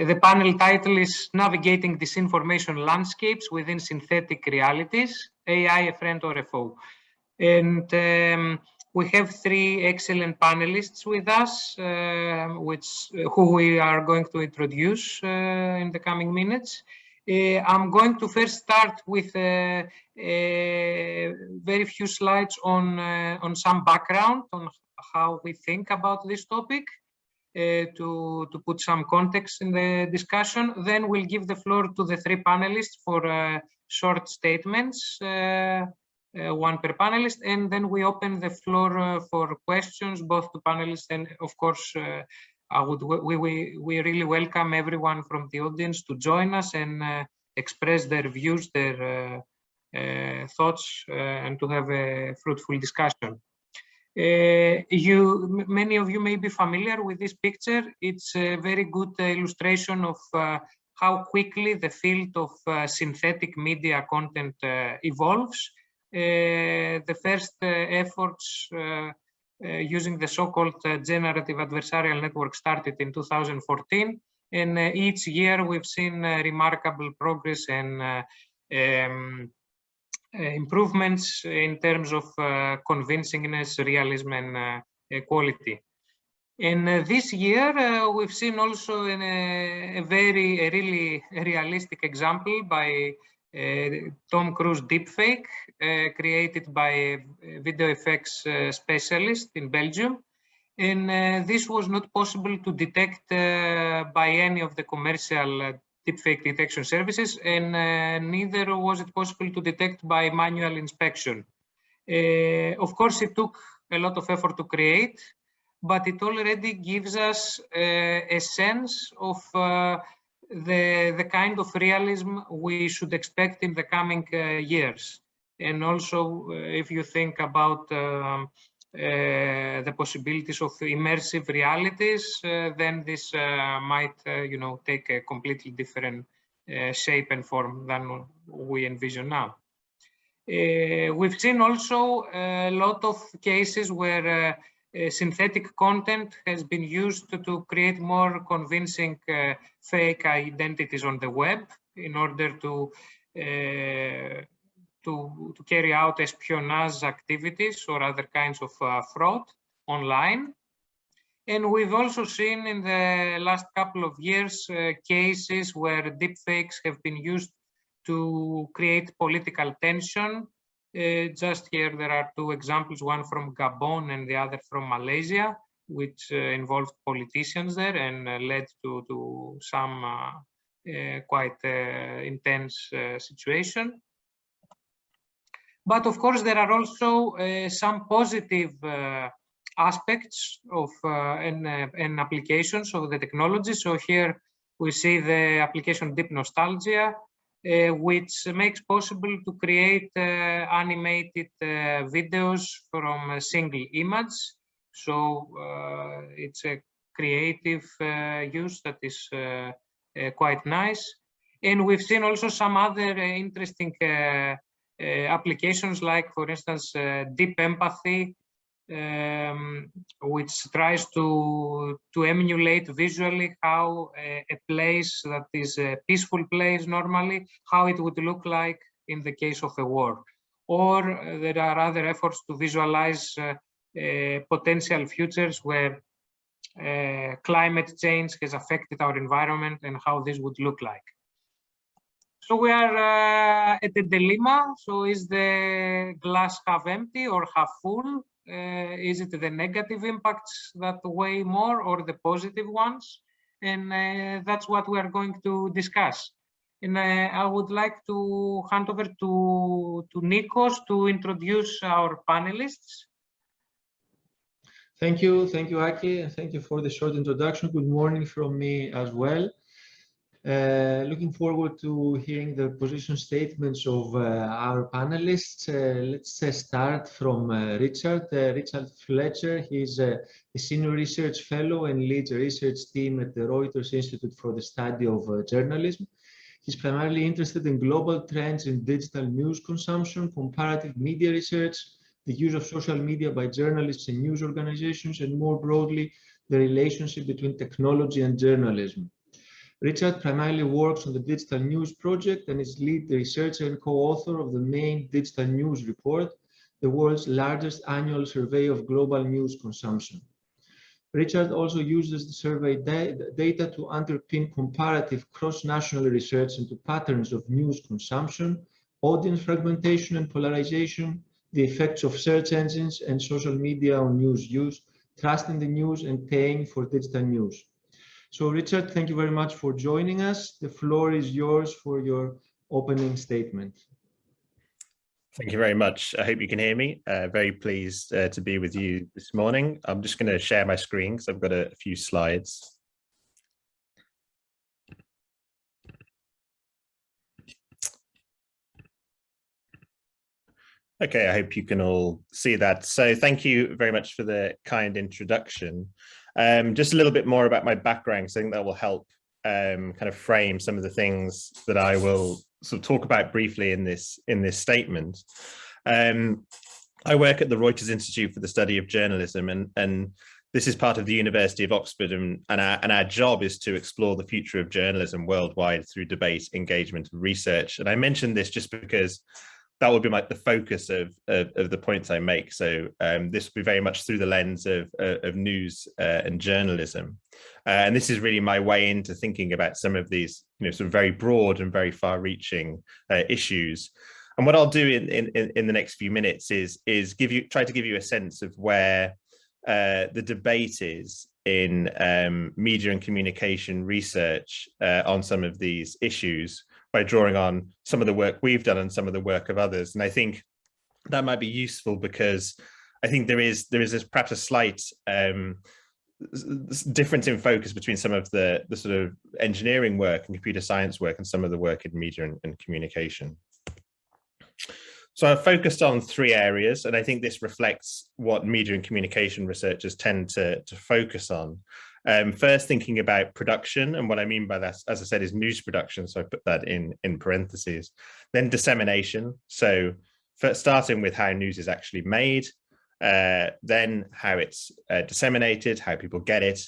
The panel title is Navigating Disinformation Landscapes Within Synthetic Realities, AI a Friend or a Foe. And we have three excellent panelists with us, who we are going to introduce in the coming minutes. I'm going to first start with very few slides on some background on how we think about this topic, to put some context in the discussion. Then we'll give the floor to the three panelists for short statements, one per panelist, and then we open the floor for questions, both to panelists and, of course, we really welcome everyone from the audience to join us and express their views, their thoughts, and to have a fruitful discussion. Many of you may be familiar with this picture. It's a very good illustration of how quickly the field of synthetic media content evolves. The first efforts using the so-called generative adversarial network started in 2014, and each year we've seen remarkable progress and improvements in terms of convincingness, realism, and quality. And this year we've seen also a really realistic example by Tom Cruise deepfake, created by a video effects specialist in Belgium. And this was not possible to detect by any of the commercial deepfake detection services, and neither was it possible to detect by manual inspection. Of course, it took a lot of effort to create, but it already gives us a sense of the kind of realism we should expect in the coming years. And also, if you think about the possibilities of immersive realities, then this might, take a completely different shape and form than we envision now. We've seen also a lot of cases where synthetic content has been used to create more convincing fake identities on the web in order to carry out espionage activities or other kinds of fraud online. And we've also seen in the last couple of years cases where deepfakes have been used to create political tension. Just here there are two examples, one from Gabon and the other from Malaysia, which involved politicians there and led to some quite intense situation. But of course, there are also some positive aspects of and applications of the technology. So here we see the application Deep Nostalgia, which makes possible to create animated videos from a single image. So it's a creative use that is quite nice. And we've seen also some other interesting applications, like, for instance, deep empathy, which tries to emulate visually how a place that is a peaceful place normally, how it would look like in the case of a war. Or there are other efforts to visualize potential futures where climate change has affected our environment and how this would look like. So we are at a dilemma. So is the glass half empty or half full? Is it the negative impacts that weigh more or the positive ones? And that's what we are going to discuss. And I would like to hand over to Nikos to introduce our panelists. Thank you, Aki, and thank you for the short introduction. Good morning from me as well. Looking forward to hearing the position statements of our panelists. Let's start from Richard. Richard Fletcher. He's a senior research fellow and leads a research team at the Reuters Institute for the Study of Journalism. He's primarily interested in global trends in digital news consumption, comparative media research, the use of social media by journalists and news organizations, and more broadly, the relationship between technology and journalism. Richard primarily works on the Digital News Project and is lead researcher and co-author of the main Digital News Report, the world's largest annual survey of global news consumption. Richard also uses the survey data to underpin comparative cross-national research into patterns of news consumption, audience fragmentation and polarization, the effects of search engines and social media on news use, trust in the news, and paying for digital news. So Richard, thank you very much for joining us. The floor is yours for your opening statement. Thank you very much. I hope you can hear me. Very pleased to be with you this morning. I'm just going to share my screen because I've got a few slides. Okay, I hope you can all see that. So thank you very much for the kind introduction. Just a little bit more about my background, because I think that will help kind of frame some of the things that I will sort of talk about briefly in this statement. I work at the Reuters Institute for the Study of Journalism, and this is part of the University of Oxford, and our job is to explore the future of journalism worldwide through debate, engagement, and research. And I mentioned this just because that would be like the focus of the points I make. So this will be very much through the lens of news and journalism. And this is really my way into thinking about some of these, sort of very broad and very far-reaching issues. And what I'll do in the next few minutes is try to give you a sense of where the debate is in media and communication research on some of these issues, by drawing on some of the work we've done and some of the work of others. And I think that might be useful because I think there is perhaps a slight difference in focus between some of the sort of engineering work and computer science work and some of the work in media and communication. So I've focused on three areas, and I think this reflects what media and communication researchers tend to focus on. First, thinking about production, and what I mean by that, as I said, is news production. So I put that in parentheses. Then dissemination. So first, starting with how news is actually made, then how it's disseminated, how people get it.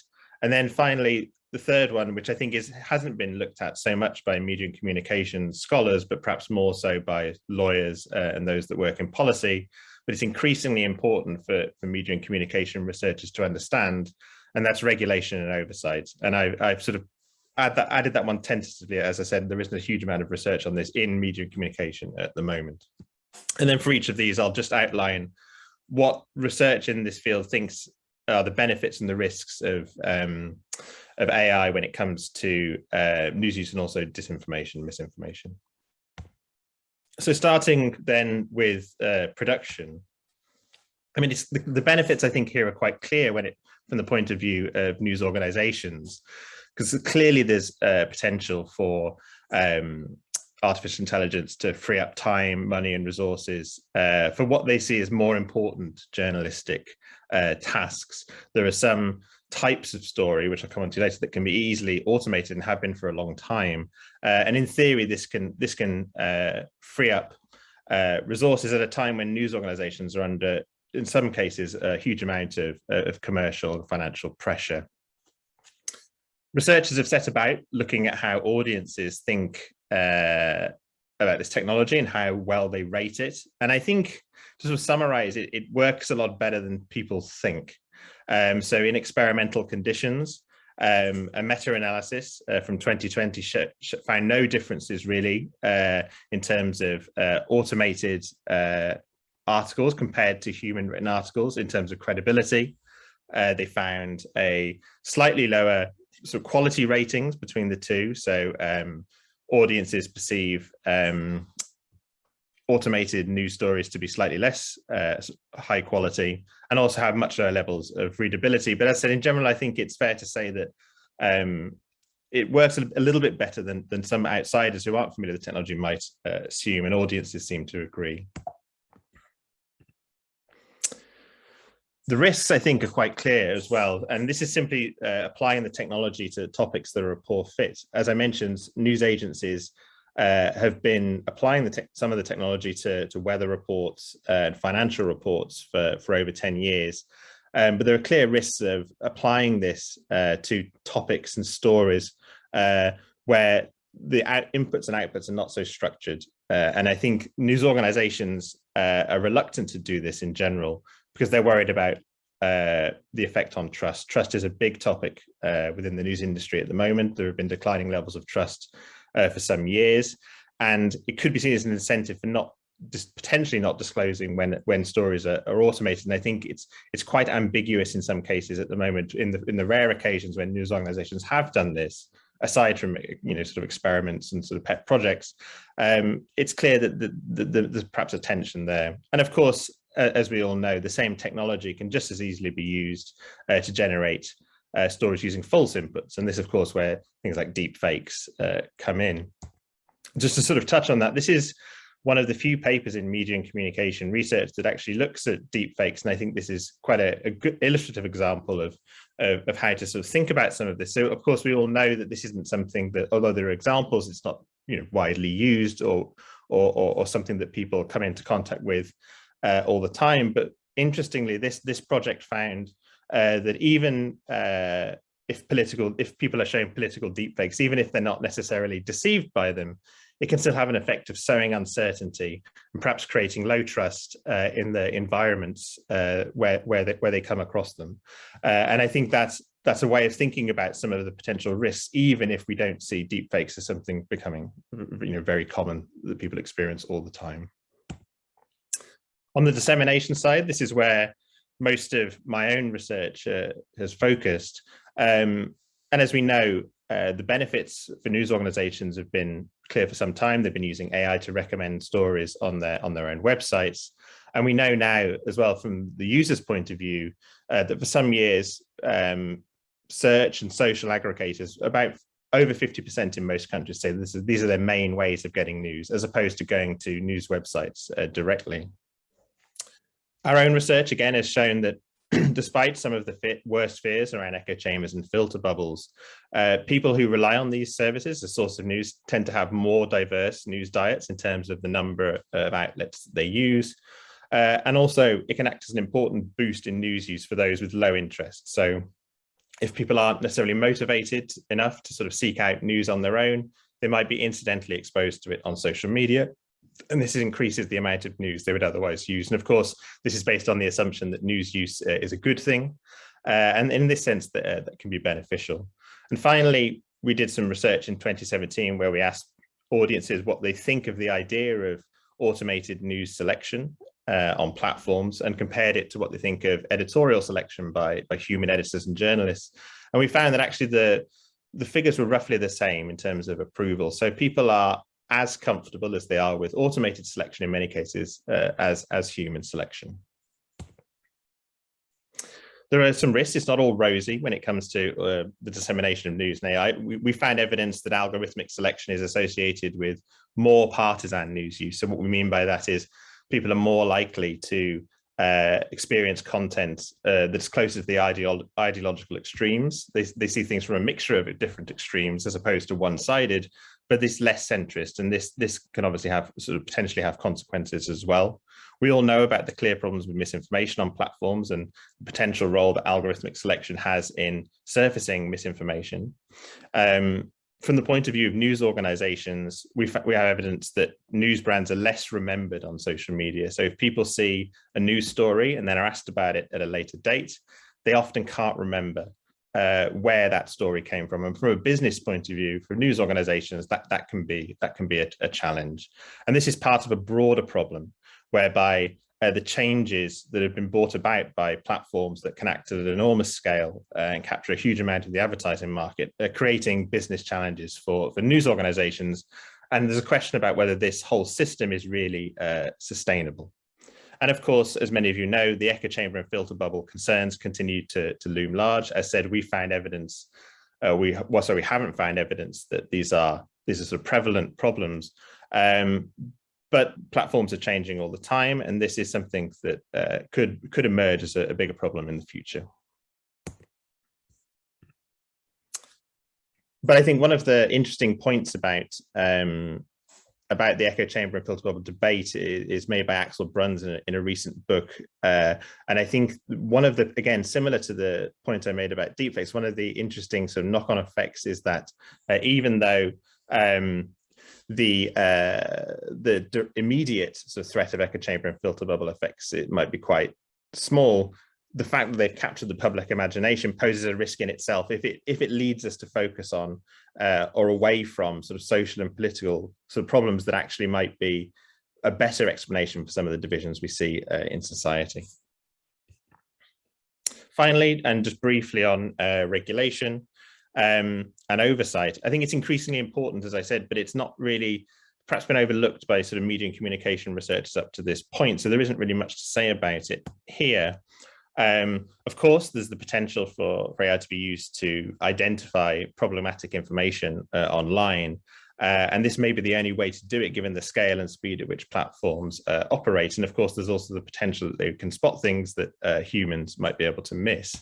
And then finally, the third one, which I think hasn't been looked at so much by media and communication scholars, but perhaps more so by lawyers and those that work in policy, but it's increasingly important for media and communication researchers to understand, and that's regulation and oversight. And I've sort of added that one tentatively. As I said, there isn't a huge amount of research on this in media and communication at the moment. And then for each of these, I'll just outline what research in this field thinks are the benefits and the risks of AI when it comes to news use and also disinformation, misinformation. So starting then with production. I mean, the benefits I think here are quite clear from the point of view of news organizations, because clearly there's potential for artificial intelligence to free up time, money, and resources for what they see as more important journalistic tasks. There are some types of story, which I'll come on to later, that can be easily automated and have been for a long time. And in theory, this can free up resources at a time when news organizations are under, in some cases, a huge amount of commercial and financial pressure. Researchers have set about looking at how audiences think about this technology and how well they rate it. And I think, to sort of summarize it, it works a lot better than people think. So in experimental conditions, a meta-analysis from 2020 found no differences really in terms of automated articles compared to human written articles in terms of credibility. They found a slightly lower sort of quality ratings between the two. So audiences perceive automated news stories to be slightly less high quality and also have much lower levels of readability. But as I said, in general, I think it's fair to say that it works a little bit better than some outsiders who aren't familiar with the technology might assume, and audiences seem to agree. The risks, I think, are quite clear as well. And this is simply applying the technology to topics that are a poor fit. As I mentioned, news agencies have been applying some of the technology to weather reports and financial reports for over 10 years. But there are clear risks of applying this to topics and stories where the inputs and outputs are not so structured. And I think news organizations are reluctant to do this in general because they're worried about the effect on trust. Trust is a big topic within the news industry at the moment. There have been declining levels of trust for some years, and it could be seen as an incentive for potentially not disclosing when stories are automated. And I think it's quite ambiguous in some cases at the moment. In the rare occasions when news organizations have done this, aside from sort of experiments and sort of pet projects, it's clear that there's perhaps a tension there. And of course, as we all know, the same technology can just as easily be used to generate stories using false inputs. And this, of course, where things like deep fakes come in. Just to sort of touch on that, this is one of the few papers in media and communication research that actually looks at deep fakes. And I think this is quite a good illustrative example of how to sort of think about some of this. So of course, we all know that this isn't something that, although there are examples, it's not widely used or something that people come into contact with all the time. But interestingly, this project found that even if people are showing political deepfakes, even if they're not necessarily deceived by them, it can still have an effect of sowing uncertainty and perhaps creating low trust in the environments where they come across them. And I think that's a way of thinking about some of the potential risks, even if we don't see deepfakes as something becoming very common that people experience all the time. On the dissemination side, this is where most of my own research has focused. And as we know, the benefits for news organizations have been clear for some time. They've been using AI to recommend stories on their own websites. And we know now as well from the user's point of view that for some years, search and social aggregators, about over 50% in most countries, say these are their main ways of getting news, as opposed to going to news websites directly. Our own research, again, has shown that despite some of the worst fears around echo chambers and filter bubbles, people who rely on these services as a source of news tend to have more diverse news diets in terms of the number of outlets that they use. And also, it can act as an important boost in news use for those with low interest. So if people aren't necessarily motivated enough to sort of seek out news on their own, they might be incidentally exposed to it on social media. And this increases the amount of news they would otherwise use. And of course, this is based on the assumption that news use is a good thing. And in this sense, that can be beneficial. And finally, we did some research in 2017 where we asked audiences what they think of the idea of automated news selection on platforms and compared it to what they think of editorial selection by human editors and journalists. And we found that actually the figures were roughly the same in terms of approval. So people are as comfortable as they are with automated selection in many cases as human selection. There are some risks. It's not all rosy when it comes to the dissemination of news and AI. We found evidence that algorithmic selection is associated with more partisan news use. So what we mean by that is people are more likely to experience content that's closer to the ideological extremes. They see things from a mixture of different extremes as opposed to one-sided, but this less centrist, and this can obviously have potentially have consequences as well. We all know about the clear problems with misinformation on platforms and the potential role that algorithmic selection has in surfacing misinformation. From the point of view of news organizations, we have evidence that news brands are less remembered on social media. So if people see a news story and then are asked about it at a later date, they often can't remember where that story came from. And from a business point of view, for news organizations, that can be a challenge. And this is part of a broader problem whereby the changes that have been brought about by platforms that can act at an enormous scale and capture a huge amount of the advertising market are creating business challenges for news organizations. And there's a question about whether this whole system is really sustainable. And of course, as many of you know, the echo chamber and filter bubble concerns continue to loom large. As said, we found evidence, we haven't found evidence that these are sort of prevalent problems. But platforms are changing all the time, and this is something that could emerge as a bigger problem in the future. But I think one of the interesting points about about the echo chamber and filter bubble debate is made by Axel Bruns in a recent book. And I think one of the, again, similar to the point I made about deepfakes, one of the interesting sort of knock-on effects is that even though the immediate sort of threat of echo chamber and filter bubble effects, it might be quite small, the fact that they've captured the public imagination poses a risk in itself if it leads us to focus on or away from sort of social and political sort of problems that actually might be a better explanation for some of the divisions we see in society. Finally, and just briefly on regulation and oversight, I think it's increasingly important, as I said, but it's not really perhaps been overlooked by sort of media and communication researchers up to this point. So there isn't really much to say about it here. Of course, there's the potential for AI to be used to identify problematic information online. And this may be the only way to do it, given the scale and speed at which platforms operate. And of course, there's also the potential that they can spot things that humans might be able to miss.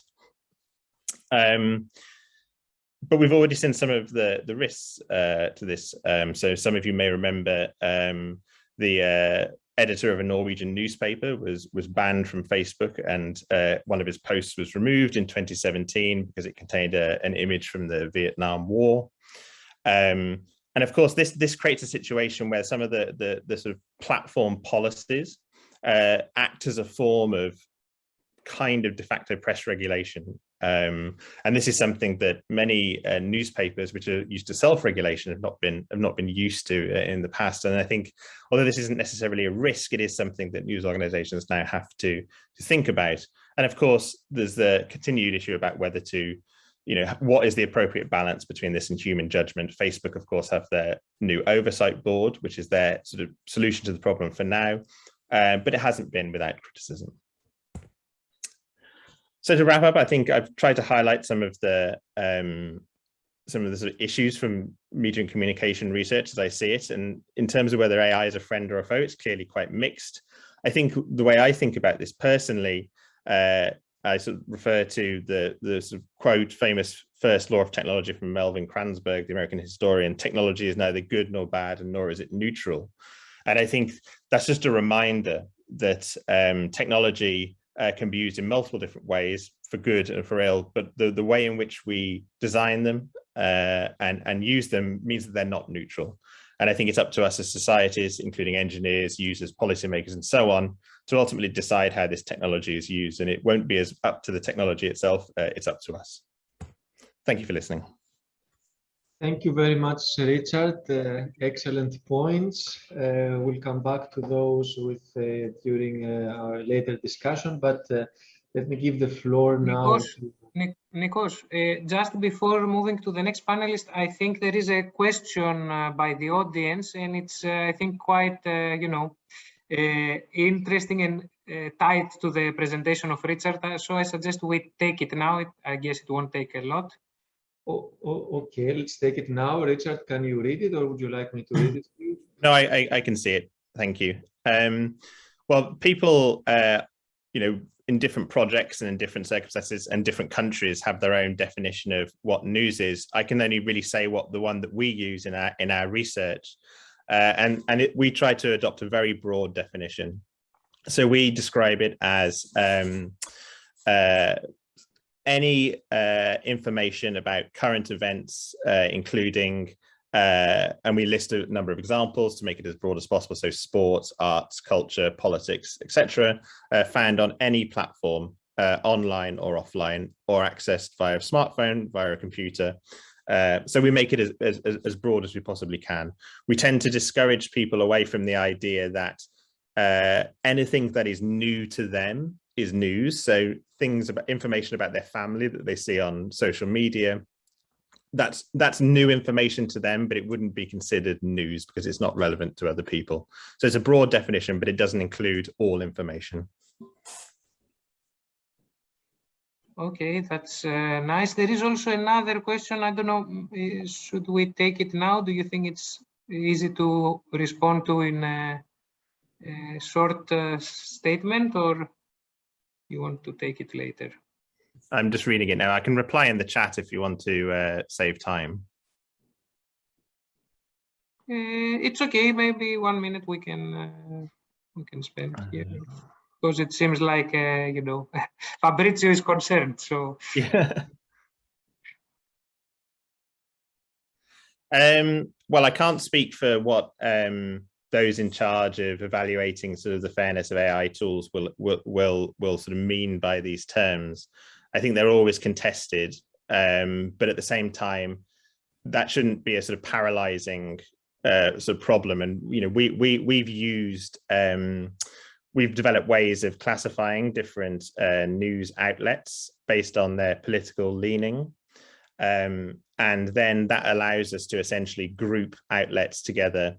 But we've already seen some of the risks to this. So some of you may remember the editor of a Norwegian newspaper was banned from Facebook, and one of his posts was removed in 2017 because it contained an image from the Vietnam War. And of course, this creates a situation where some of the sort of platform policies act as a form of kind of de facto press regulation. And this is something that many newspapers, which are used to self-regulation, have not been used to in the past. And I think, although this isn't necessarily a risk, it is something that news organizations now have to think about. And of course, there's the continued issue about whether to, what is the appropriate balance between this and human judgment. Facebook, of course, have their new oversight board, which is their sort of solution to the problem for now, but it hasn't been without criticism. So to wrap up, I think I've tried to highlight some of the sort of issues from media and communication research as I see it. And in terms of whether AI is a friend or a foe, it's clearly quite mixed. I think the way I think about this personally, I sort of refer to the sort of quote, famous first law of technology from Melvin Kranzberg, the American historian: technology is neither good nor bad, and nor is it neutral. And I think that's just a reminder that technology can be used in multiple different ways, for good and for ill, but the way in which we design them and use them means that they're not neutral. And I think it's up to us as societies, including engineers, users, policymakers, and so on, to ultimately decide how this technology is used. And it won't be as up to the technology itself, it's up to us. Thank you for listening. Thank you very much, Richard. Excellent points. We'll come back to those during our later discussion, but let me give the floor now. Nikos, just before moving to the next panelist, I think there is a question by the audience, and it's, I think, quite, interesting and tied to the presentation of Richard. So I suggest we take it now. I guess it won't take a lot. Okay, let's take it now. Richard, can you read it, or would you like me to read it for you? No, I can see it. Thank you. Well, people, in different projects and in different circumstances and different countries have their own definition of what news is. I can only really say what the one that we use in our research, we try to adopt a very broad definition. So we describe it as any information about current events, including, and we list a number of examples to make it as broad as possible. So sports, arts, culture, politics, etc., found on any platform, online or offline, or accessed via a smartphone, via a computer. So we make it as broad as we possibly can. We tend to discourage people away from the idea that anything that is new to them is news. So things about information about their family that they see on social media, that's new information to them, but it wouldn't be considered news because it's not relevant to other people. So it's a broad definition, but it doesn't include all information. Okay, that's nice. There is also another question. I don't know, should we take it now? Do you think it's easy to respond to in a short statement, or you want to take it later? I'm just reading it now. I can reply in the chat if you want to save time. It's okay. Maybe 1 minute we can spend here, because it seems like you know, Fabrizio is concerned. So yeah. Well, I can't speak for what those in charge of evaluating sort of the fairness of AI tools will sort of mean by these terms. I think they're always contested, but at the same time, that shouldn't be a sort of paralyzing sort of problem. And you know, we've developed ways of classifying different news outlets based on their political leaning. And then that allows us to essentially group outlets together,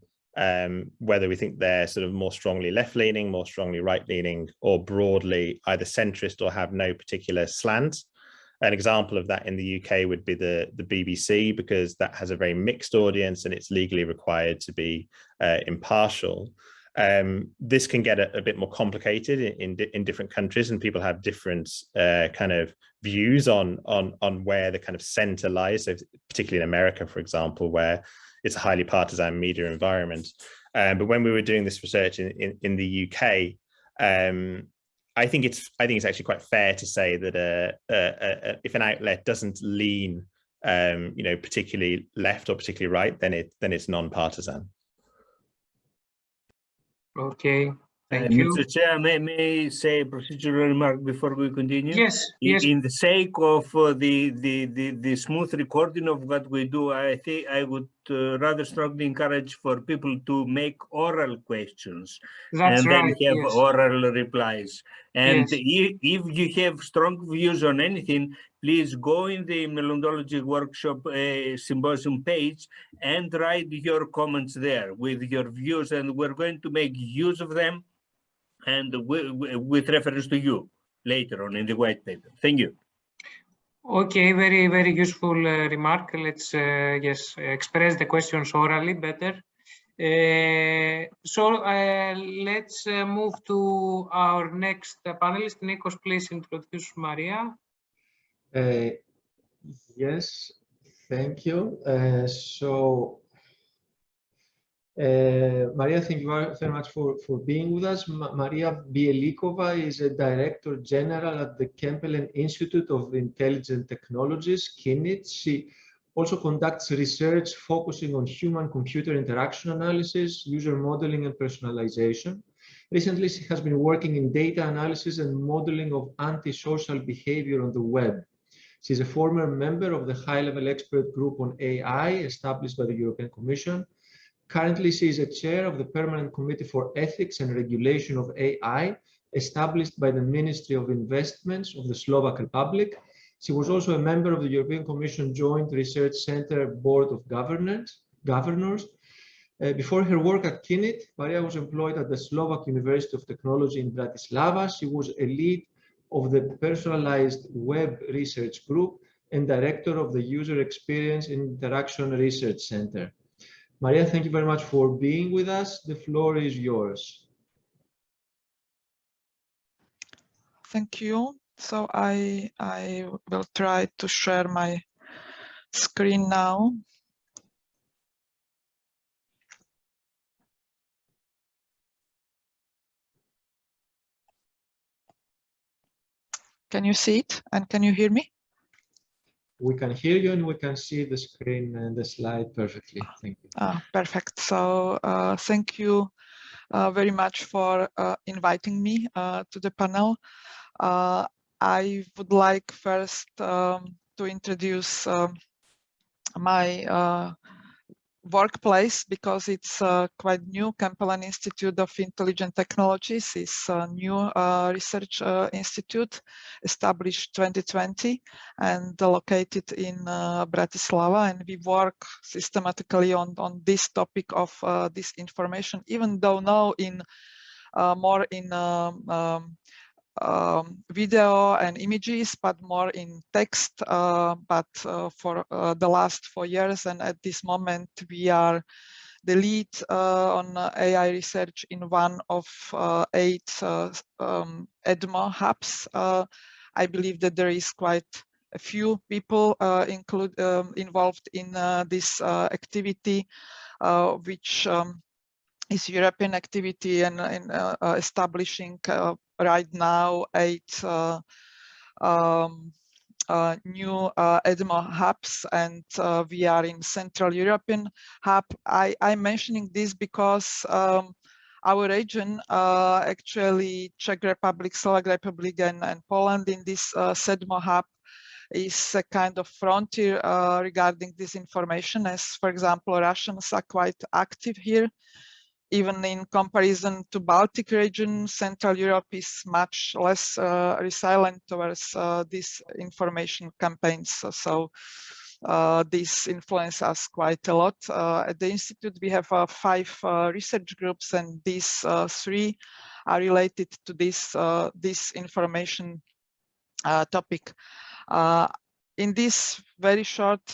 whether we think they're sort of more strongly left-leaning, more strongly right-leaning, or broadly either centrist or have no particular slant. An example of that in the UK would be the BBC, because that has a very mixed audience and it's legally required to be impartial. This can get a bit more complicated in different countries, and people have different kind of views on where the kind of center lies. So particularly in America, for example, where it's a highly partisan media environment. But when we were doing this research in the UK, I think it's actually quite fair to say that if an outlet doesn't lean, you know, particularly left or particularly right, then it's non-partisan. okay, thank you. Mr. Chair, may I say a procedural remark before we continue? Yes, yes. In the sake of the smooth recording of what we do, I think I would rather strongly encourage for people to make oral questions. That's and right, then have yes. oral replies. And Yes. if you have strong views on anything, please go in the Melodology Workshop Symposium page and write your comments there with your views, and we're going to make use of them and with reference to you later on in the white paper. Thank you. Okay, very, very useful remark. Let's yes, express the questions orally better. So let's move to our next panelist. Nikos, please introduce Maria. Yes, thank you. Maria, thank you very much for being with us. Maria Bielikova is a Director General at the Kempelen Institute of Intelligent Technologies, KINIT. She also conducts research focusing on human-computer interaction analysis, user modeling, and personalization. Recently, she has been working in data analysis and modeling of antisocial behavior on the web. She's a former member of the high-level expert group on AI established by the European Commission. Currently, she is a chair of the Permanent Committee for Ethics and Regulation of AI, established by the Ministry of Investments of the Slovak Republic. She was also a member of the European Commission Joint Research Center Board of Governors. Before her work at KINIT, Maria was employed at the Slovak University of Technology in Bratislava. She was a lead of the Personalized Web Research Group and director of the User Experience and Interaction Research Center. Maria, thank you very much for being with us. The floor is yours. Thank you. So I will try to share my screen now. Can you see it and can you hear me? We can hear you and we can see the screen and the slide perfectly. Thank you. Perfect. So thank you very much for inviting me to the panel. I would like first to introduce my workplace, because it's quite new. Kempelen Institute of Intelligent Technologies is a new research institute established 2020 and located in Bratislava, and we work systematically on this topic of disinformation, even though now in more in video and images, but more in text. But for the last 4 years, and at this moment, we are the lead on AI research in one of 8 EDMO hubs. I believe that there is quite a few people involved in this activity. which is European activity and establishing right now 8 new EDMO hubs, and we are in Central European hub. I'm mentioning this because our region, actually Czech Republic, Slovak Republic, and Poland in this CEDMO hub is a kind of frontier regarding disinformation, as for example, Russians are quite active here. Even in comparison to Baltic region, Central Europe is much less resilient towards these information campaigns. So this influences us quite a lot. At the Institute, we have 5 research groups, and these 3 are related to this information topic. In this very short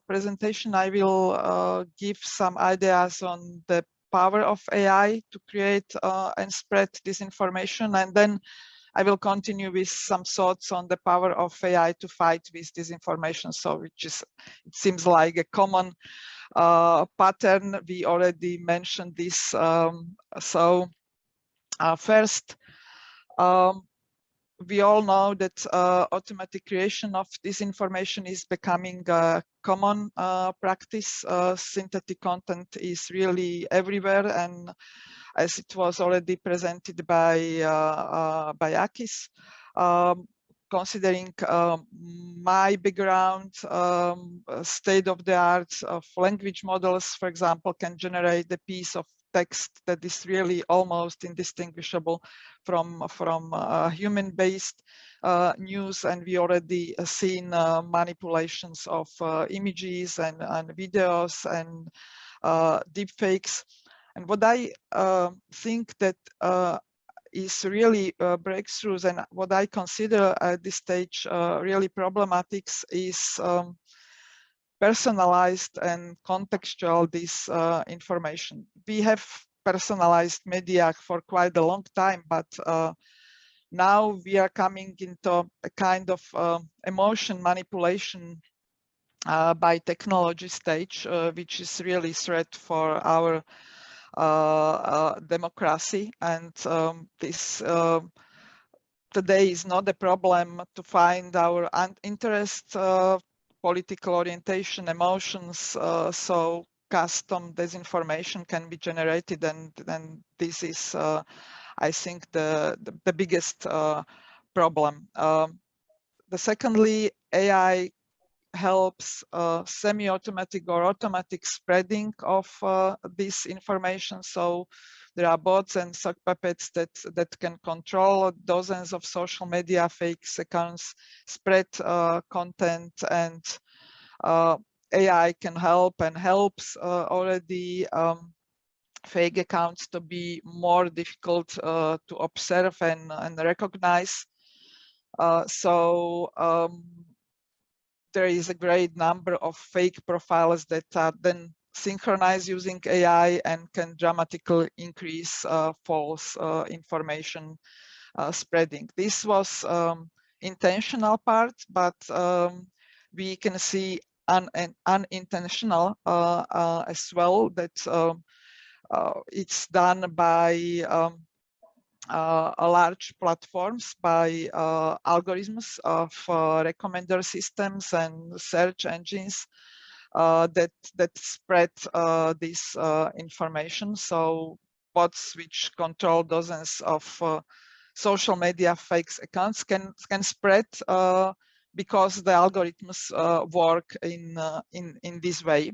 presentation, I will give some ideas on the power of AI to create and spread disinformation, and then I will continue with some thoughts on the power of AI to fight with disinformation. So, which is, it seems like a common pattern. We already mentioned this. First, we all know that automatic creation of disinformation is becoming a common practice. Synthetic content is really everywhere, and as it was already presented by Akis, considering my background, state-of-the-art of language models, for example, can generate a piece of text that is really almost indistinguishable from human-based news, and we already seen manipulations of images and videos and deepfakes. And what I think that is really breakthroughs, and what I consider at this stage really problematic, is personalized and contextual this information. We have personalized media for quite a long time, but now we are coming into a kind of emotion manipulation by technology stage, which is really threat for our democracy. And this today is not a problem to find our interest, political orientation, emotions, so custom disinformation can be generated, and this is, I think, the biggest problem. The secondly, AI helps semi-automatic or automatic spreading of this information. So there are bots and sock puppets that can control dozens of social media fake accounts, spread content, and AI can help and helps already fake accounts to be more difficult to observe and recognize. There is a great number of fake profiles that are then synchronized using AI and can dramatically increase false information spreading. This was intentional part, but we can see unintentional as well, that it's done by large platforms, by algorithms of recommender systems and search engines that spread this information. So bots which control dozens of social media fake accounts can spread because the algorithms work in this way.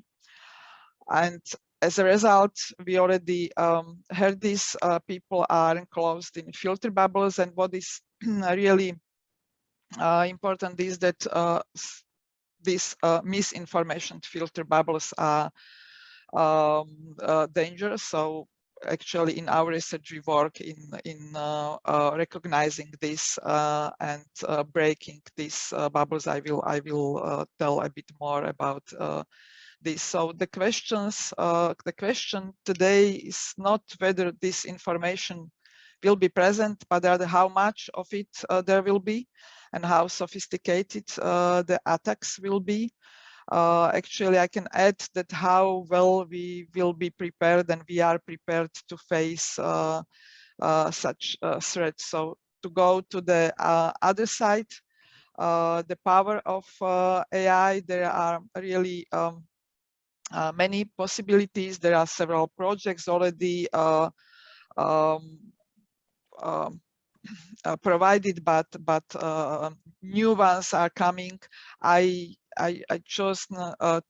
And as a result, we already heard this, people are enclosed in filter bubbles, and what is really important is that these misinformation filter bubbles are dangerous. So actually in our research, we work in recognizing this and breaking these bubbles. I will tell a bit more about this. So the question today is not whether this information will be present, but rather how much of it there will be and how sophisticated the attacks will be. Actually, I can add that how well we will be prepared, and we are prepared to face such threats. So to go to the other side, the power of AI, there are really many possibilities. There are several projects already provided, but new ones are coming. I chose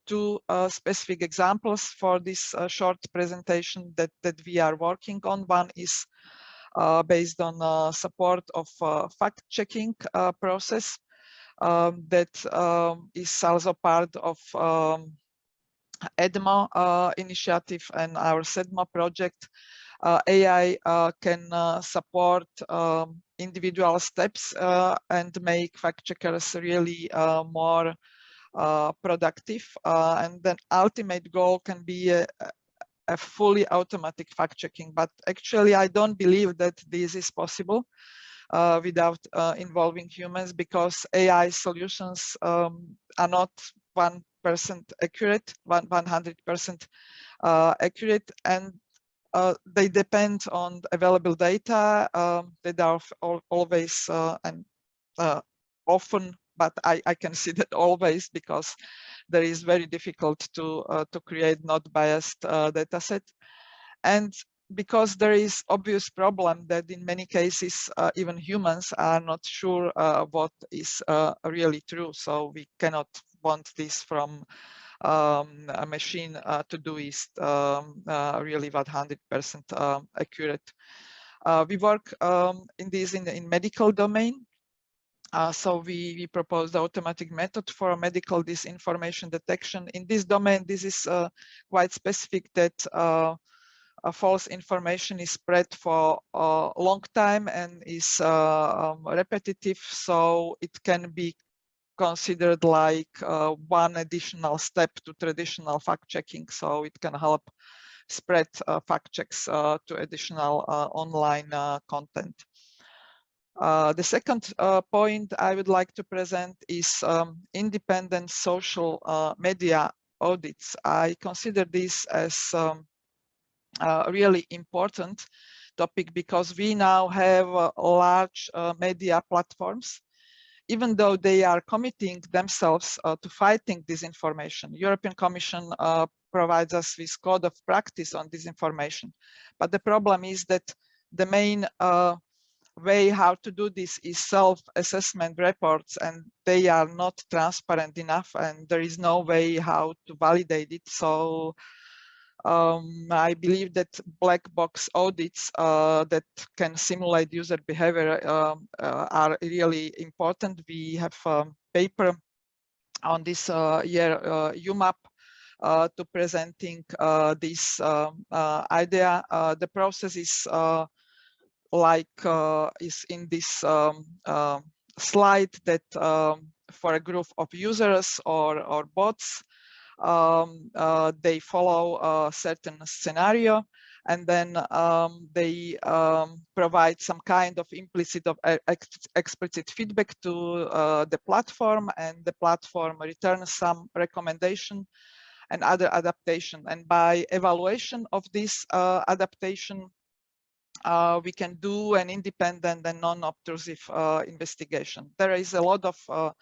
two specific examples for this short presentation that we are working on. One is based on support of fact-checking process that is also part of EDMO initiative and our SEDMO project. AI can support individual steps and make fact checkers really more productive. And then ultimate goal can be a fully automatic fact checking. But actually, I don't believe that this is possible without involving humans, because AI solutions are not 1% accurate, 100% accurate, and they depend on available data that are always and often, but I can see that always, because there is very difficult to create not biased data set. And because there is obvious problem that in many cases even humans are not sure what is really true. So we cannot want this from a machine to do is really 100% accurate. We work in this in medical domain. So we proposed the automatic method for medical disinformation detection. In this domain, this is quite specific, that false information is spread for a long time and is repetitive, so it can be considered like one additional step to traditional fact checking. So it can help spread fact checks to additional online content. The second point I would like to present is independent social media audits. I consider this as a really important topic, because we now have large media platforms. Even though they are committing themselves to fighting disinformation, European Commission provides us with code of practice on disinformation. But the problem is that the main way how to do this is self-assessment reports, and they are not transparent enough, and there is no way how to validate it. So I believe that black box audits that can simulate user behavior are really important. We have a paper on this year, UMAP, to presenting this idea. The process is is in this slide, that for a group of users or bots, they follow a certain scenario, and then they provide some kind of implicit or explicit feedback to the platform, and the platform returns some recommendation and other adaptation. And by evaluation of this adaptation, we can do an independent and non-obtrusive investigation. There is a lot of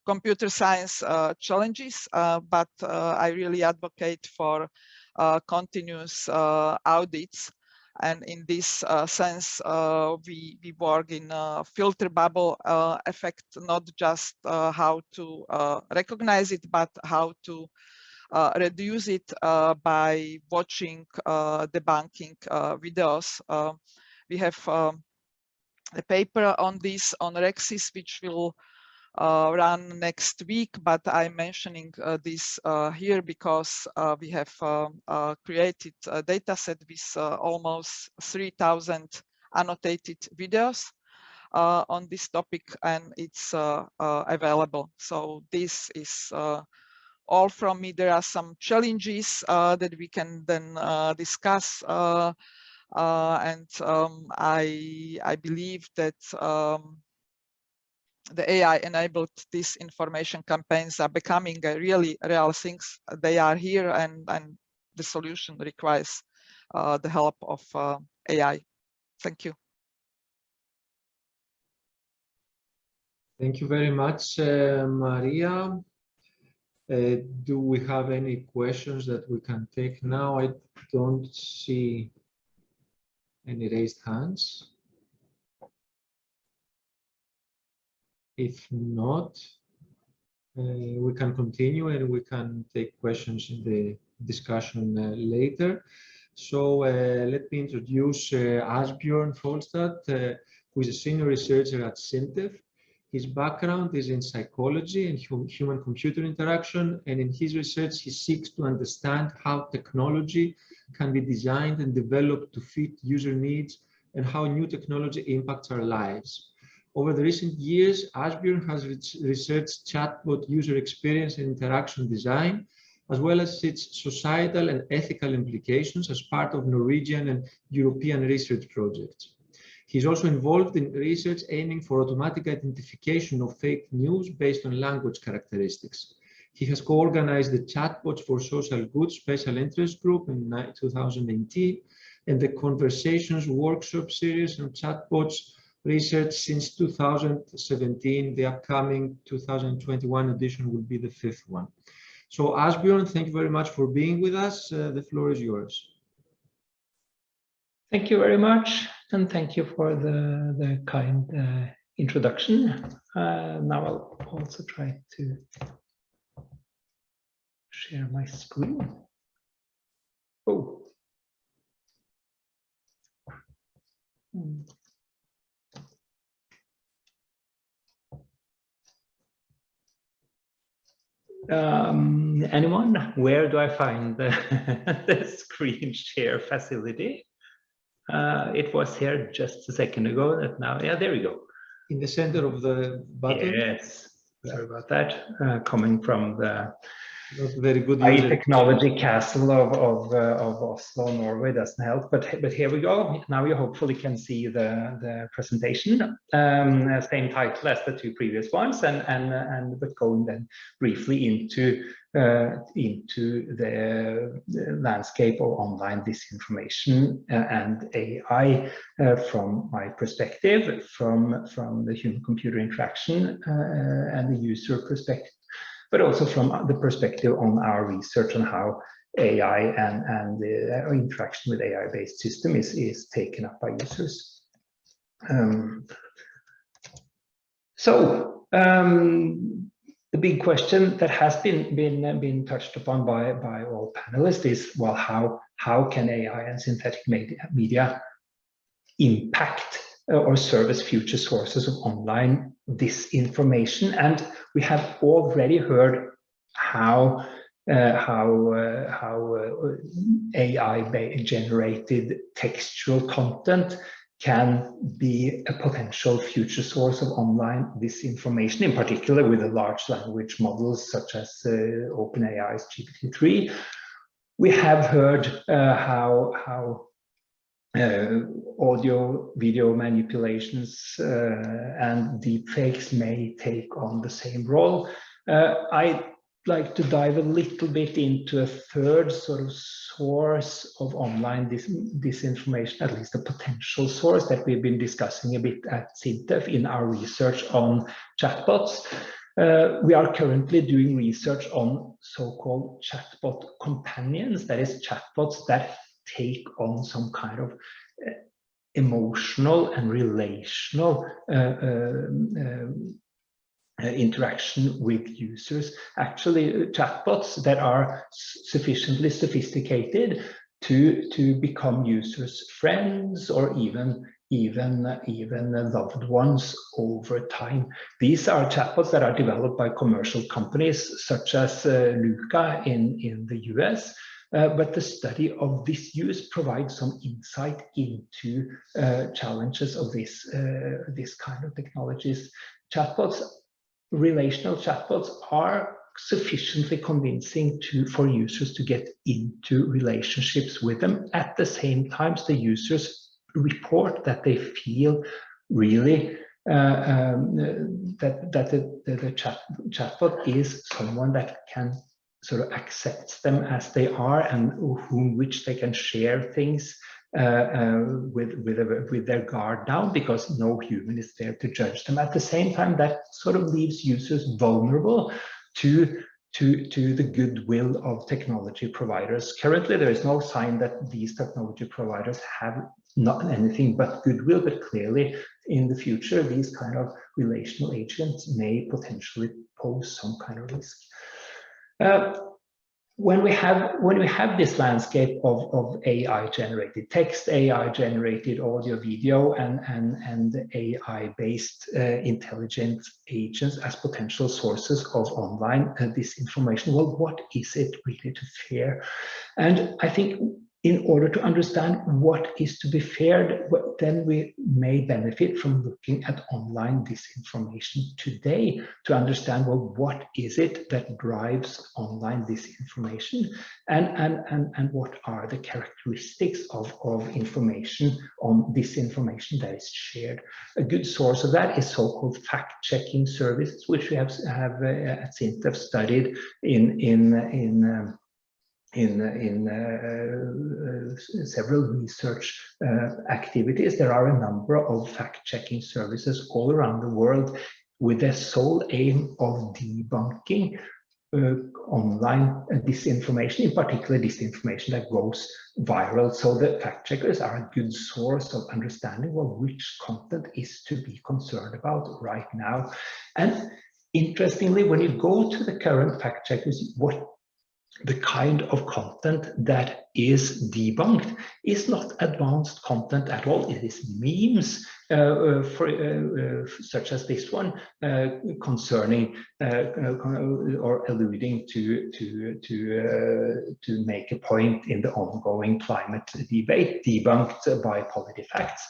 computer science challenges, but I really advocate for continuous audits. And in this sense, we work in a filter bubble effect, not just how to recognize it, but how to reduce it by watching debunking videos. We have a paper on this on Rexis, which will run next week, but I'm mentioning this here because we have created a data set with almost 3,000 annotated videos on this topic, and it's available. So this is all from me. There are some challenges that we can then discuss, and I believe that the AI-enabled disinformation campaigns are becoming really real things. They are here, and the solution requires the help of AI. Thank you. Thank you very much, Maria. Do we have any questions that we can take now? I don't see any raised hands. If not, we can continue and we can take questions in the discussion later. So let me introduce Bjorn Falstad, who is a senior researcher at SINTEF. His background is in psychology and human-computer interaction, and in his research he seeks to understand how technology can be designed and developed to fit user needs and how new technology impacts our lives. Over the recent years, Asbjorn has researched chatbot user experience and interaction design, as well as its societal and ethical implications as part of Norwegian and European research projects. He's also involved in research aiming for automatic identification of fake news based on language characteristics. He has co-organized the Chatbots for Social Good Special Interest Group in 2018 and the Conversations workshop series on chatbots research since 2017. The upcoming 2021 edition will be the 5th one. So Asbjorn, thank you very much for being with us. The floor is yours. Thank you very much, and thank you for the kind introduction. Now I'll also try to share my screen. Oh. Anyone? Where do I find the screen share facility? It was here just a second ago. That now, yeah, there we go. In the center of the button. Yes, sorry about that. Coming from the not very good high technology castle of Oslo, Norway doesn't help. But here we go. Now you hopefully can see the presentation. Same title as the two previous ones, but going then briefly into the landscape of online disinformation and AI from my perspective, from the human-computer interaction and the user perspective, but also from the perspective on our research on how AI and the interaction with AI-based system is taken up by users. The big question that has been touched upon by all panelists is, well, how can AI and synthetic media impact or serve as future sources of online disinformation? And we have already heard how AI-generated textual content can be a potential future source of online disinformation, in particular with the large language models such as OpenAI's GPT-3. We have heard how audio, video manipulations and deepfakes may take on the same role. I'd like to dive a little bit into a third sort of source of online disinformation, at least a potential source that we've been discussing a bit at SINTEF in our research on chatbots. We are currently doing research on so-called chatbot companions, that is chatbots that take on some kind of emotional and relational interaction with users. Actually, chatbots that are sufficiently sophisticated to become users' friends or even loved ones over time. These are chatbots that are developed by commercial companies such as Luca in the US. But the study of this use provides some insight into challenges of this kind of technologies. Chatbots, relational chatbots, are sufficiently convincing for users to get into relationships with them. At the same time, the users report that they feel really the chatbot is someone that can sort of accept them as they are, and which they can share things with their guard down, because no human is there to judge them. At the same time, that sort of leaves users vulnerable to the goodwill of technology providers. Currently, there is no sign that these technology providers have not anything but goodwill, but clearly in the future, these kind of relational agents may potentially pose some kind of risk. When we have this landscape of AI-generated text, AI-generated audio, video, and AI-based intelligent agents as potential sources of online disinformation, well, what is it really to fear? And I think in order to understand what is to be feared, then we may benefit from looking at online disinformation today to understand, well, what is it that drives online disinformation, and what are the characteristics of information on disinformation that is shared. A good source of that is so-called fact-checking services, which we have at SINTEF studied in several research activities. There are a number of fact-checking services all around the world with the sole aim of debunking online disinformation, in particular disinformation that goes viral. So the fact-checkers are a good source of understanding, well, which content is to be concerned about right now. And interestingly, when you go to the current fact-checkers, the kind of content that is debunked is not advanced content at all. It is memes, such as this one, concerning or alluding to make a point in the ongoing climate debate, debunked by PolitiFacts.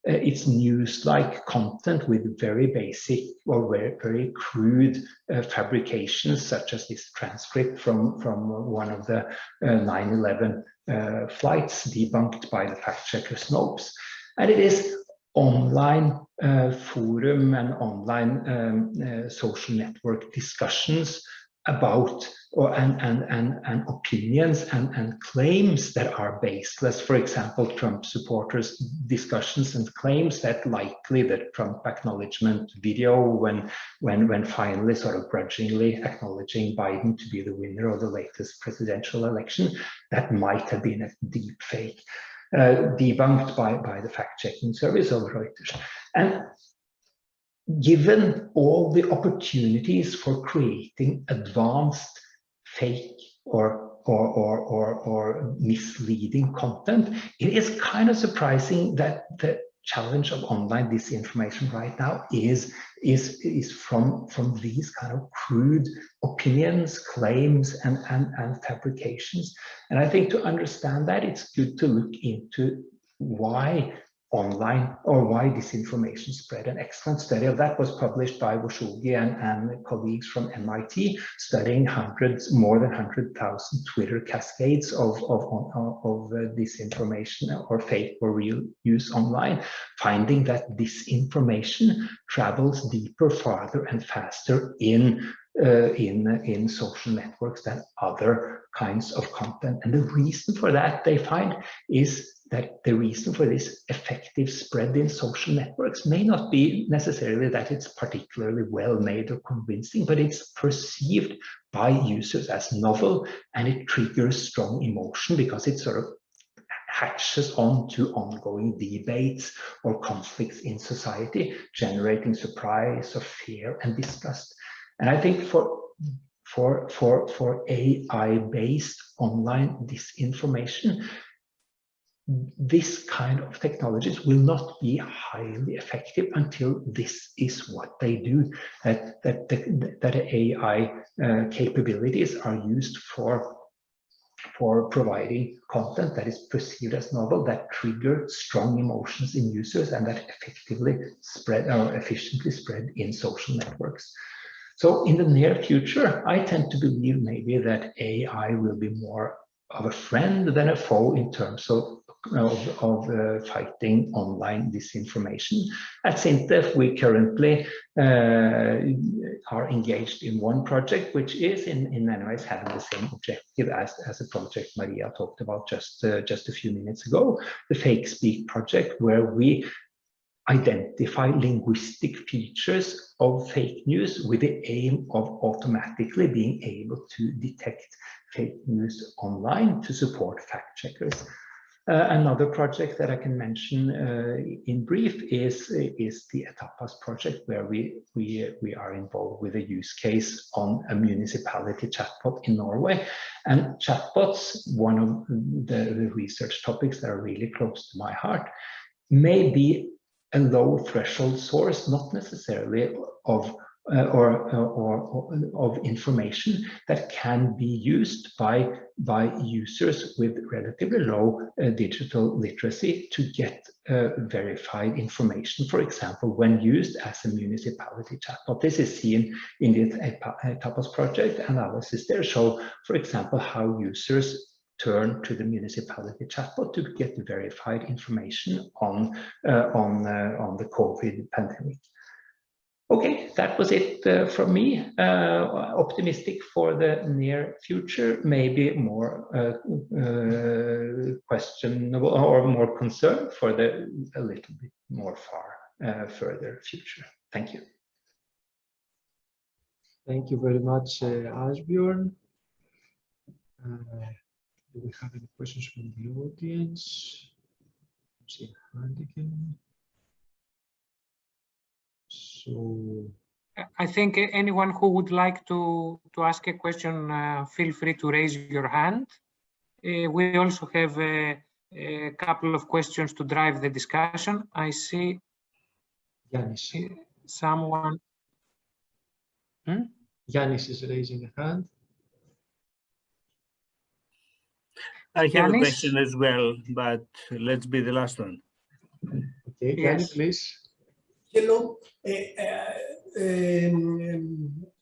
It's news-like content with very basic or very crude fabrications, such as this transcript from one of the 9/11 flights debunked by the fact-checker Snopes. And it is online forum and online social network discussions about and opinions and claims that are baseless. For example, Trump supporters discussions and claims that likely the Trump acknowledgement video when finally sort of grudgingly acknowledging Biden to be the winner of the latest presidential election, that might have been a deep fake, debunked by the fact-checking service of Reuters. And given all the opportunities for creating advanced fake or misleading content, it is kind of surprising that the challenge of online disinformation right now is from these kind of crude opinions, claims, and fabrications. And I think to understand that, it's good to look into why online or why disinformation spread. An excellent study of that was published by Khashoggi and colleagues from MIT, studying more than 100,000 Twitter cascades of disinformation or fake or real use online, finding that disinformation travels deeper, farther, and faster in social networks than other kinds of content. And the reason for that, they find, is that the reason for this effective spread in social networks may not be necessarily that it's particularly well made or convincing, but it's perceived by users as novel, and it triggers strong emotion because it sort of hatches on to ongoing debates or conflicts in society, generating surprise or fear and disgust. And I think for AI-based online disinformation, this kind of technologies will not be highly effective until this is what they do, that AI capabilities are used for providing content that is perceived as novel, that trigger strong emotions in users, and that effectively spread or efficiently spread in social networks. So in the near future, I tend to believe maybe that AI will be more of a friend than a foe in terms of fighting online disinformation. At SINTEF, we currently are engaged in one project, which is in many ways having the same objective as a project Maria talked about just a few minutes ago, the Fake Speak project, where we identify linguistic features of fake news with the aim of automatically being able to detect fake news online to support fact checkers. Another project that I can mention in brief is the Etapas project, where we are involved with a use case on a municipality chatbot in Norway. And chatbots, one of the research topics that are really close to my heart, may be a low threshold source, not necessarily of information that can be used by users with relatively low digital literacy to get verified information, for example, when used as a municipality chatbot. This is seen in the Etapas project. Analysis there show, for example, how users turn to the municipality chatbot to get verified information on the COVID pandemic. Okay, that was it from me. Optimistic for the near future, maybe more questionable or more concerned for the a little bit more further future. Thank you. Thank you very much, Asbjorn. Do we have any questions from the audience? See a hand again. So I think anyone who would like to ask a question, feel free to raise your hand. We also have a couple of questions to drive the discussion. I see Yanis. someone. Yanis is raising a hand. I have Yanis? a question as well, but let's be the last one. Okay, Yes. Yanis, please. Hello.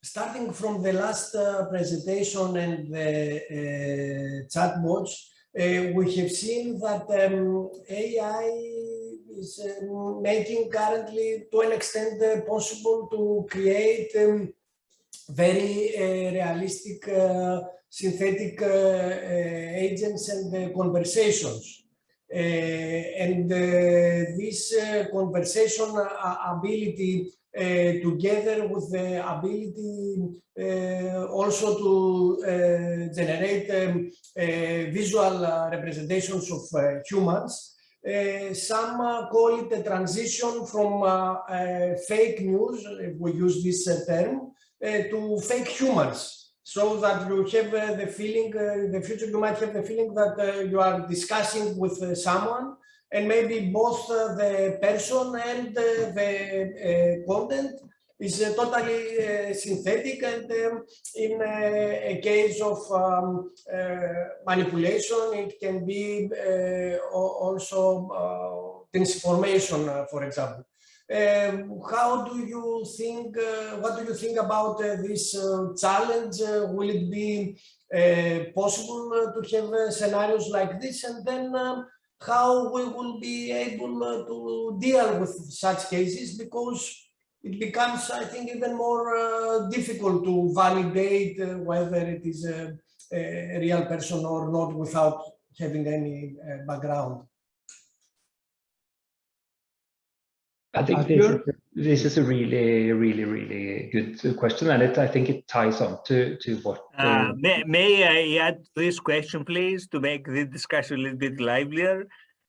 Starting from the last presentation and the chatbots, we have seen that AI is making currently, to an extent, possible to create very realistic synthetic agents and conversations. And this conversation ability, together with the ability also to generate visual representations of humans, some call it a transition from fake news, if we use this term, to fake humans. So that you have the feeling, in the future you might have the feeling that you are discussing with someone, and maybe both the person and the content is totally synthetic, and in a case of manipulation, it can be also disinformation, for example. How do you think, what do you think about this challenge? Will it be possible to have scenarios like this? And then how we will be able to deal with such cases? Because it becomes, I think, even more difficult to validate whether it is a real person or not without having any background. I think this is a really good question, and I think it ties on to what. May I add this question, please, to make the discussion a little bit livelier?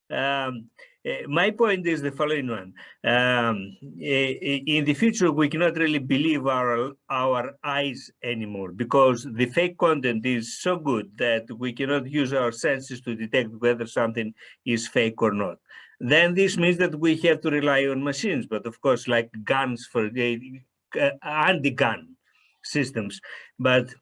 My point is the following one. In the future, we cannot really believe our eyes anymore, because the fake content is so good that we cannot use our senses to detect whether something is fake or not. Then this means that we have to rely on machines, but of course, like guns for anti-gun systems. But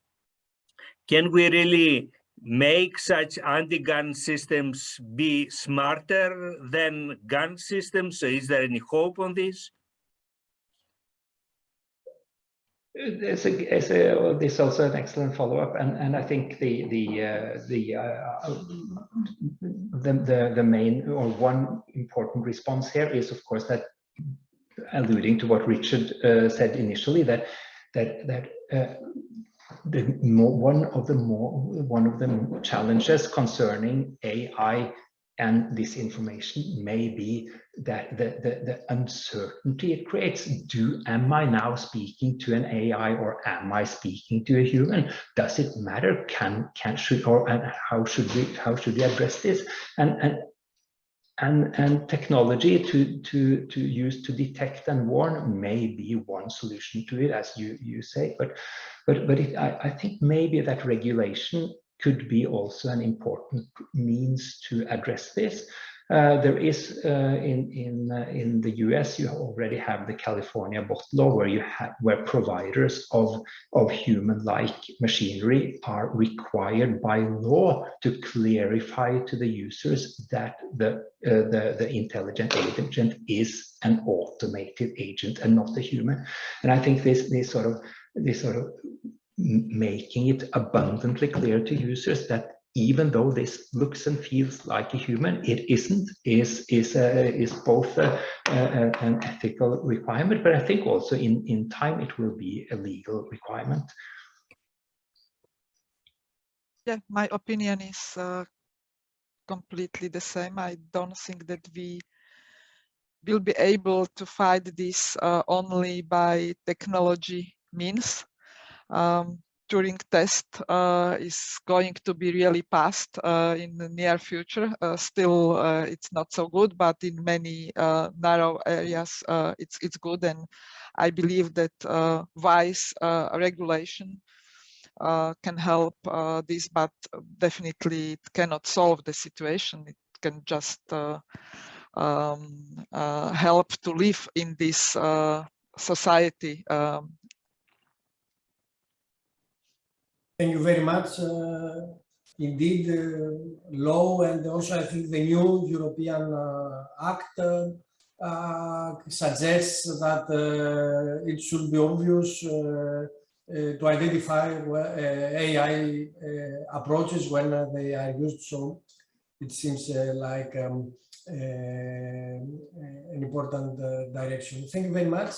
can we really make such anti-gun systems be smarter than gun systems? So is there any hope on this? This is also an excellent follow-up, and I think the the main or one important response here is, of course, that alluding to what Richard said initially, that one of the challenges concerning AI and disinformation may be that the uncertainty it creates. Am I now speaking to an AI or am I speaking to a human? Does it matter? How should we address this? And technology to use to detect and warn may be one solution to it, as you say, but I think maybe that regulation could be also an important means to address this. There is in the US, you already have the California bot law, where providers of human-like machinery are required by law to clarify to the users that the intelligent agent is an automated agent and not a human. And I think this sort of making it abundantly clear to users that even though this looks and feels like a human, it isn't, is both an ethical requirement, but I think also in time it will be a legal requirement. Yeah, my opinion is completely the same. I don't think that we will be able to fight this only by technology means. Turing test is going to be really passed in the near future. Still, it's not so good, but in many narrow areas, it's good. And I believe that wise regulation can help this, but definitely it cannot solve the situation. It can just help to live in this society. Thank you very much. Indeed, law and also I think the new European Act suggests that it should be obvious to identify AI approaches when they are used. So it seems like an important direction. Thank you very much.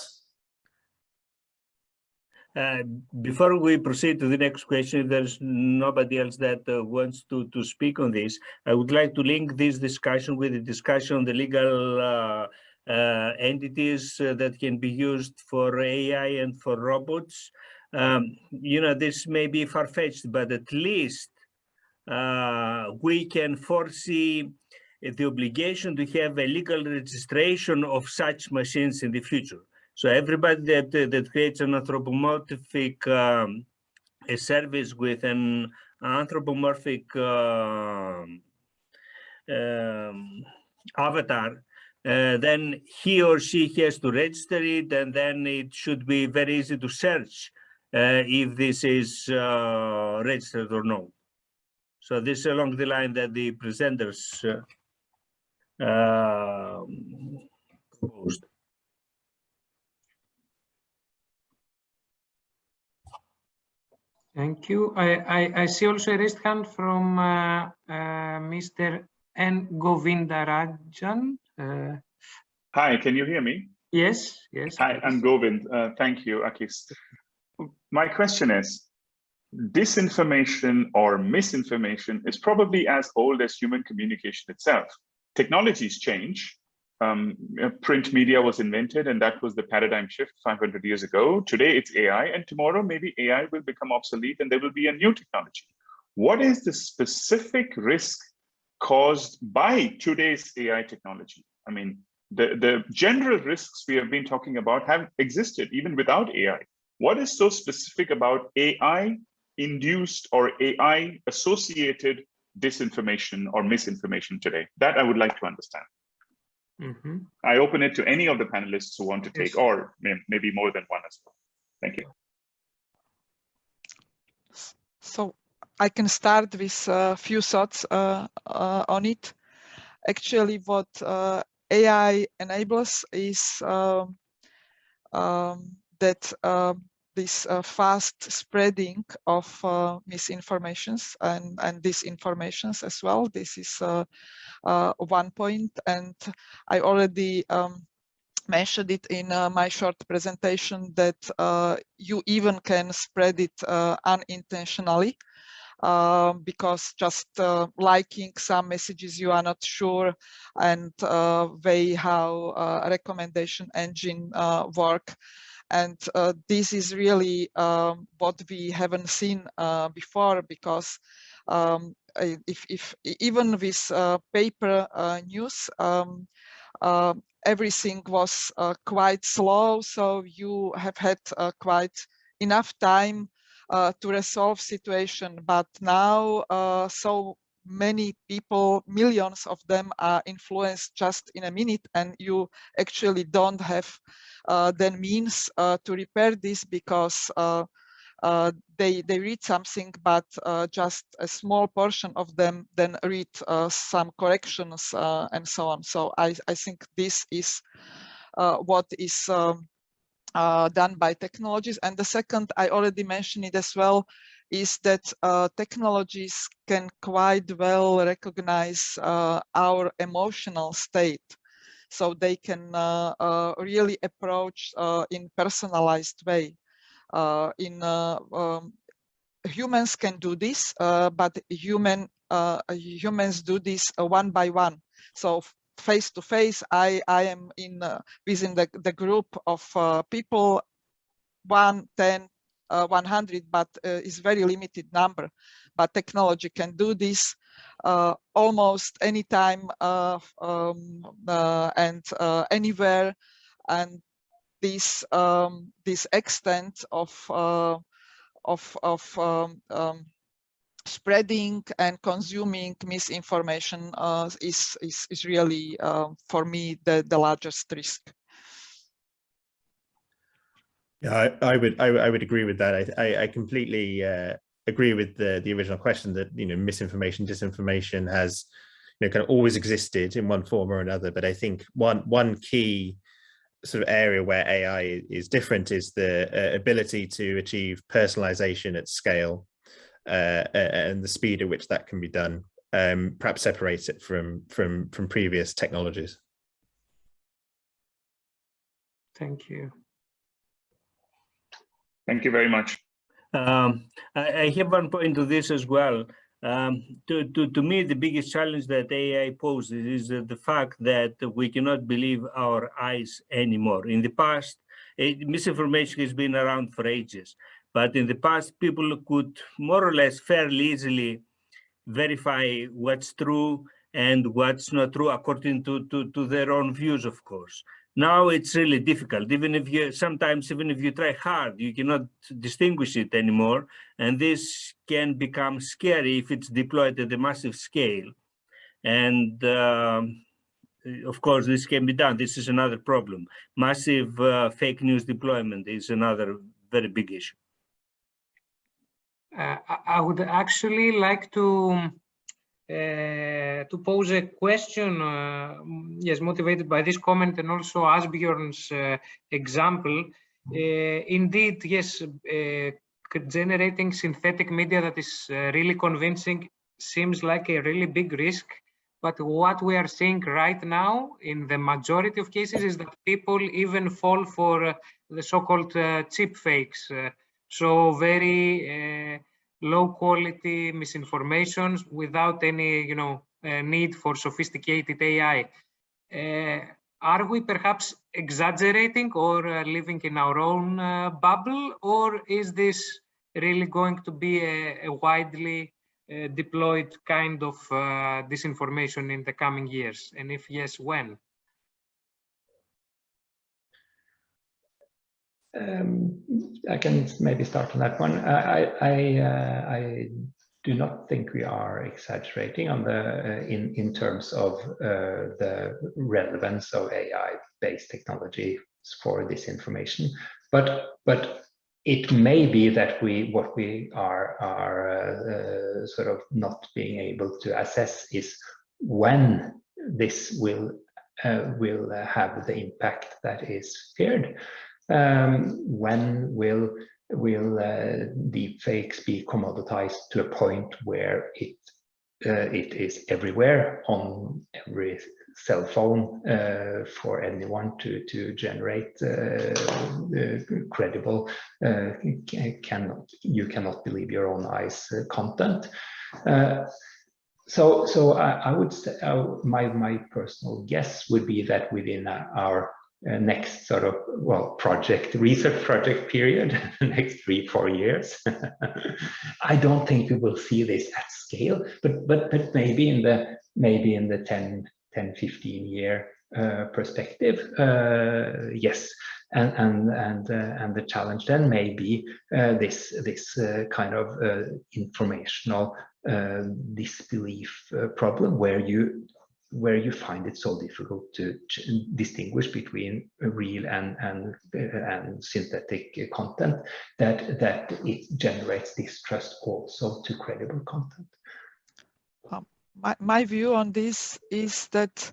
Before we proceed to the next question, if there's nobody else that wants to speak on this, I would like to link this discussion with the discussion on the legal entities that can be used for AI and for robots. You know, this may be far-fetched, but at least we can foresee the obligation to have a legal registration of such machines in the future. So everybody that creates an anthropomorphic a service with an anthropomorphic avatar, then he or she has to register it, and then it should be very easy to search if this is registered or not. So this is along the line that the presenters proposed. Thank you. I see also a raised hand from Mr. N. Govindarajan. Hi, can you hear me? Yes, yes. Hi, I'm Govind. Thank you, Akis. My question is, disinformation or misinformation is probably as old as human communication itself. Technologies change. Print media was invented, and that was the paradigm shift 500 years ago. Today it's AI, and tomorrow maybe AI will become obsolete and there will be a new technology. What is the specific risk caused by today's AI technology? I mean, the general risks we have been talking about have existed even without AI. What is so specific about AI-induced or AI-associated disinformation or misinformation today? That I would like to understand. Mm-hmm. I open it to any of the panelists who want to take, or maybe more than one as well. Thank you. So I can start with a few thoughts on it. Actually, what AI enables is that this fast spreading of misinformations and disinformations as well. This is one point, and I already mentioned it in my short presentation that you even can spread it unintentionally. Because just liking some messages you are not sure and way how recommendation engine work. And this is really what we haven't seen before, because if even with paper news, everything was quite slow, so you have had quite enough time to resolve situation. But now so many people, millions of them, are influenced just in a minute, and you actually don't have then means to repair this, because they read something, but just a small portion of them then read some corrections and so on. So I think this is what is done by technologies. And the second, I already mentioned it as well, is that technologies can quite well recognize our emotional state. So they can really approach in personalized way. Humans can do this, but humans do this one by one. So face to face, I am in within the group of people, 1, 10, 100, but is very limited number. But technology can do this almost anytime and anywhere, and this extent of spreading and consuming misinformation is really for me the largest risk. Yeah, I would agree with that. I completely agree with the original question that, you know, misinformation, disinformation has, you know, kind of always existed in one form or another. But I think one key sort of area where AI is different is the ability to achieve personalization at scale, and the speed at which that can be done, perhaps separates it from previous technologies. Thank you. Thank you very much. I have one point to this as well. To me, the biggest challenge that AI poses is the fact that we cannot believe our eyes anymore. In the past, misinformation has been around for ages, but in the past, people could more or less fairly easily verify what's true and what's not true according to their own views, of course. Now it's really difficult. Even if you try hard, you cannot distinguish it anymore. And this can become scary if it's deployed at a massive scale. And of course, this can be done. This is another problem. Massive fake news deployment is another very big issue. I would actually like to pose a question, yes, motivated by this comment and also Asbjorn's example. Indeed, yes, generating synthetic media that is really convincing seems like a really big risk. But what we are seeing right now in the majority of cases is that people even fall for the so-called cheap fakes. So very low quality misinformations without any, you know, need for sophisticated AI. Are we perhaps exaggerating or living in our own bubble, or is this really going to be a widely deployed kind of disinformation in the coming years? And if yes, when? I can maybe start on that one. I do not think we are exaggerating on the in terms of the relevance of AI-based technology for this information, but it may be that what we are sort of not being able to assess is when this will have the impact that is feared. When will deepfakes be commoditized to a point where it is everywhere on every cell phone for anyone to generate credible, you cannot believe your own eyes content. So I would say my personal guess would be that within our next sort of research project period, the next 3-4 years, I don't think we will see this at scale, but maybe in the 10-15 year perspective, yes. And the challenge then may be this kind of informational disbelief problem, where you find it so difficult to distinguish between real and synthetic content that it generates distrust also to credible content. My view on this is that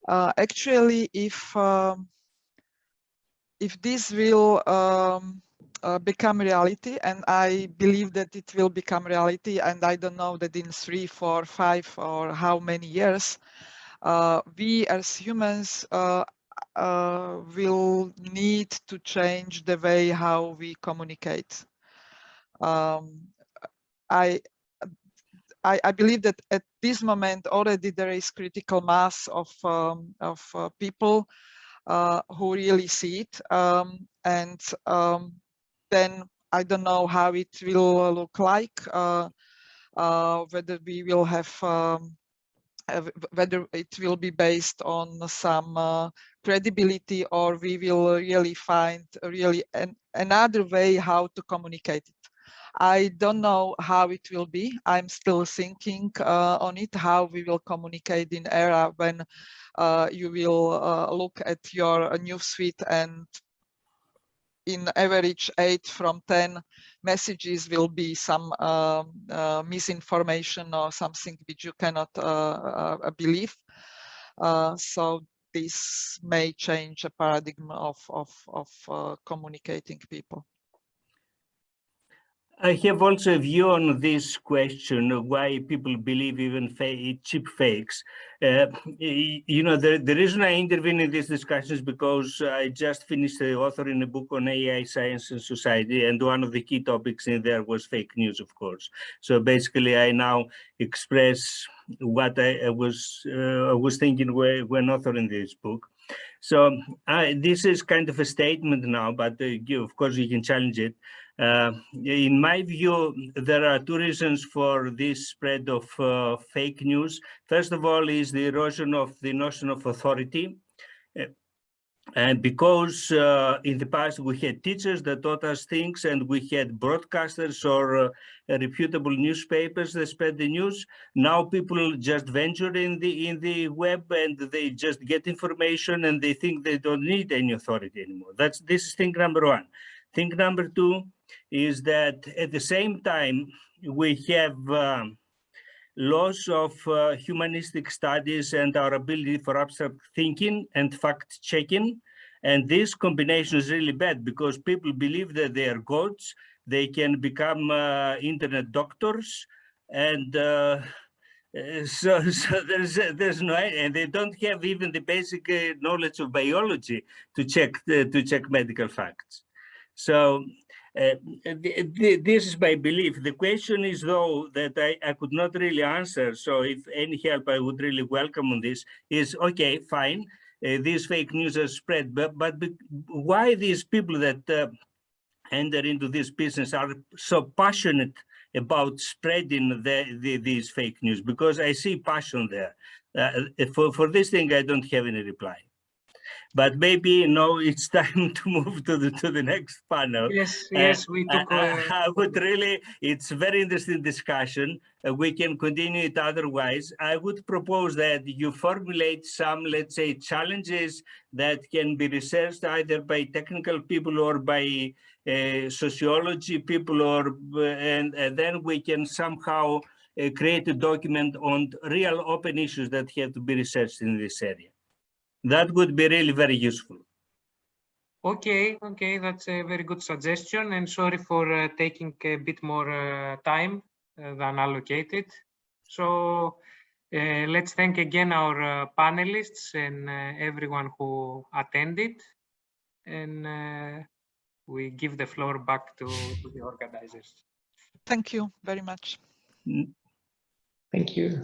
actually, if this will become reality, and I believe that it will become reality, and I don't know that in 3, 4, 5 or how many years, we as humans will need to change the way how we communicate. I believe that at this moment already there is critical mass of people who really see it, and then I don't know how it will look like, whether we will have whether it will be based on some credibility, or we will really find another way how to communicate it. I don't know how it will be. I'm still thinking on it, how we will communicate in era when you will look at your newsfeed, and in average 8 from 10 messages will be some misinformation or something which you cannot believe. So this may change a paradigm of communicating people. I have also a view on this question of why people believe even cheap fakes. You know, the reason I intervene in this discussion is because I just finished authoring a book on AI, science and society, and one of the key topics in there was fake news, of course. So basically, I now express what I was thinking when authoring this book. So this is kind of a statement now, but of course you can challenge it. In my view, there are 2 reasons for this spread of fake news. First of all is the erosion of the notion of authority. And because in the past we had teachers that taught us things, and we had broadcasters or reputable newspapers that spread the news, now people just venture in the web and they just get information, and they think they don't need any authority anymore. This is thing number 1. Thing number 2 is that at the same time we have loss of humanistic studies and our ability for abstract thinking and fact-checking. And this combination is really bad, because people believe that they are gods, they can become internet doctors, and so there's no, and they don't have even the basic knowledge of biology to check medical facts. So this is my belief. The question is, though, that I could not really answer. So if any help I would really welcome on this is, okay, fine, these fake news are spread, but why these people that enter into this business are so passionate about spreading these fake news? Because I see passion there. For this thing, I don't have any reply. But maybe it's time to move to the next panel. Yes, we took. I would really. It's a very interesting discussion. We can continue it otherwise. I would propose that you formulate some, let's say, challenges that can be researched either by technical people or by sociology people, and then we can somehow create a document on real open issues that have to be researched in this area. That would be really very useful. Okay, that's a very good suggestion, and sorry for taking a bit more time than allocated. So let's thank again our panelists and everyone who attended, and we give the floor back to the organizers. Thank you very much. Thank you.